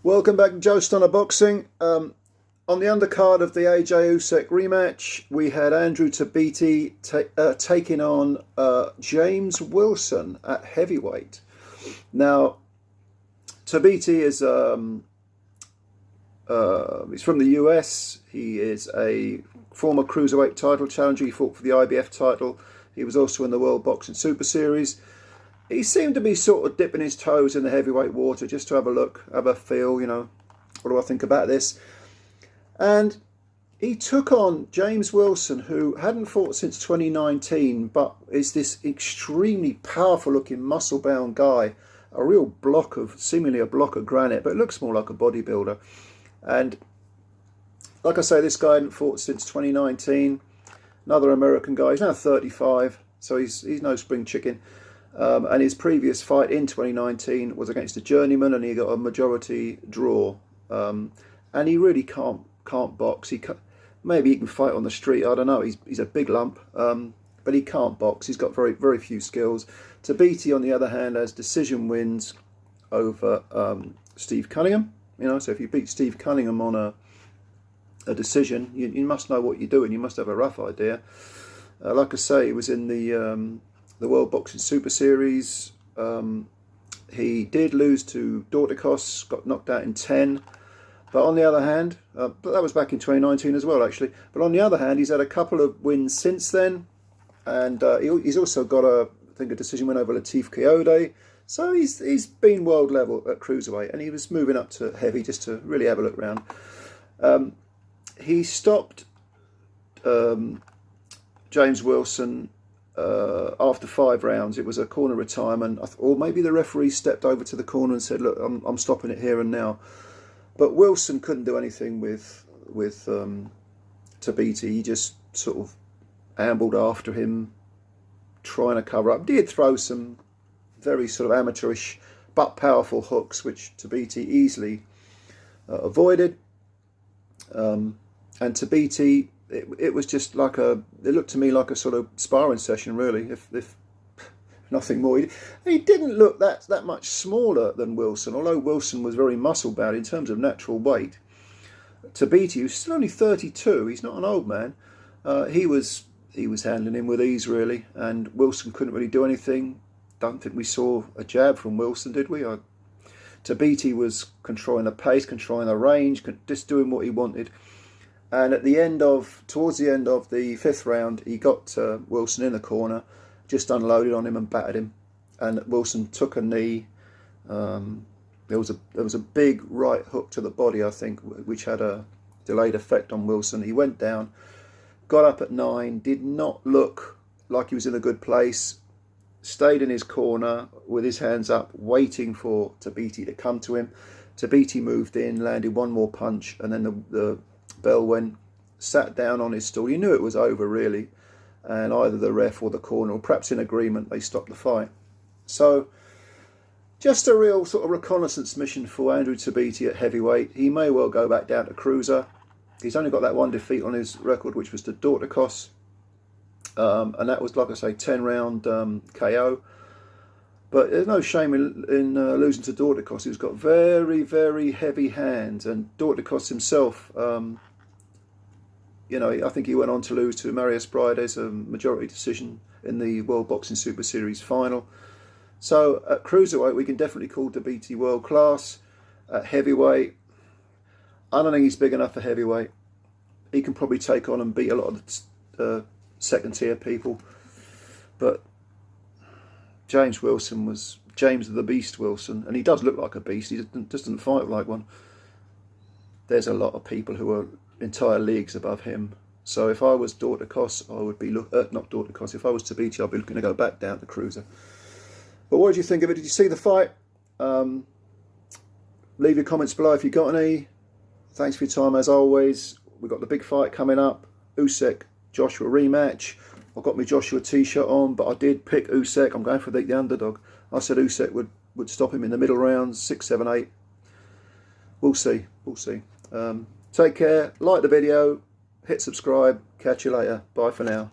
Welcome back to Joe Stunner Boxing. On the undercard of the AJ Usyk rematch, we had Andrew Tabiti taking on James Wilson at heavyweight. Now, Tabiti is he's from the US. He is a former cruiserweight title challenger. He fought for the IBF title. He was also in the World Boxing Super Series. He seemed to be sort of dipping his toes in the heavyweight water just to have a look, have a feel, you know, what do I think about this? And he took on James Wilson, who hadn't fought since 2019, but is this extremely powerful looking muscle-bound guy, a real block of, seemingly a block of granite, but it looks more like a bodybuilder. And like I say, this guy hadn't fought since 2019. Another American guy, he's now 35, so he's no spring chicken. And his previous fight in 2019 was against a journeyman, and he got a majority draw. And he really can't box. Maybe he can fight on the street. I don't know. He's a big lump, but he can't box. He's got very few skills. Tabiti, on the other hand, has decision wins over Steve Cunningham. You know, so if you beat Steve Cunningham on a decision, you must know what you're doing. You must have a rough idea. Like I say, he was in the World Boxing Super Series. He did lose to Dorticos, got knocked out in 10. But on the other hand, but that was back in 2019 as well, actually. But on the other hand, he's had a couple of wins since then. And he's also got, I think, a decision win over Latif Kayode. So he's been world level at cruiserweight. And he was moving up to heavy just to really have a look around. He stopped James Wilson after 5 rounds. It was a corner retirement, or maybe the referee stepped over to the corner and said, look, I'm stopping it here and now. But Wilson couldn't do anything with Tabiti. He just sort of ambled after him, trying to cover up. Did throw some very sort of amateurish but powerful hooks, which Tabiti easily avoided. And Tabiti, it was just like it looked to me like a sort of sparring session, really, if nothing more. He didn't look that much smaller than Wilson, although Wilson was very muscle-bound in terms of natural weight. Tabiti, who's still only 32, he's not an old man, he was handling him with ease, really, and Wilson couldn't really do anything. Don't think we saw a jab from Wilson, did we? Tabiti was controlling the pace, controlling the range, just doing what he wanted. And towards the end of the 5th round, he got Wilson in the corner, just unloaded on him and battered him. And Wilson took a knee. There was a big right hook to the body, I think, which had a delayed effect on Wilson. He went down, got up at 9, did not look like he was in a good place, stayed in his corner with his hands up, waiting for Tabiti to come to him. Tabiti moved in, landed one more punch, and then the bell went, sat down on his stool. You knew it was over, really, and either the ref or the corner, or perhaps in agreement, they stopped the fight. So just a real sort of reconnaissance mission for Andrew Tabiti at heavyweight. He may well go back down to cruiser. He's only got that one defeat on his record, which was to Dorticos, and that was, like I say, 10-round KO. But there's no shame in losing to Dorticos, who's got very heavy hands. And Dorticos himself, you know, I think he went on to lose to Marius Brides, a majority decision in the World Boxing Super Series final. So at cruiserweight, we can definitely call Tabiti world class. At heavyweight, I don't think he's big enough for heavyweight. He can probably take on and beat a lot of the second-tier people. But James Wilson was James the Beast Wilson, and he does look like a beast. He just doesn't fight like one. There's a lot of people who are entire leagues above him. So if I was Dorticos, I would be not Dorticos. If I was Tabiti, I'd be looking to go back down to cruiser. But what did you think of it? Did you see the fight? Leave your comments below if you got any. Thanks for your time as always. We've got the big fight coming up. Usyk Joshua rematch. I've got my Joshua t-shirt on, but I did pick Usyk. I'm going for the underdog. I said Usyk would stop him in the middle rounds, 6, 7, 8. We'll see. We'll see. Take care. Like the video. Hit subscribe. Catch you later. Bye for now.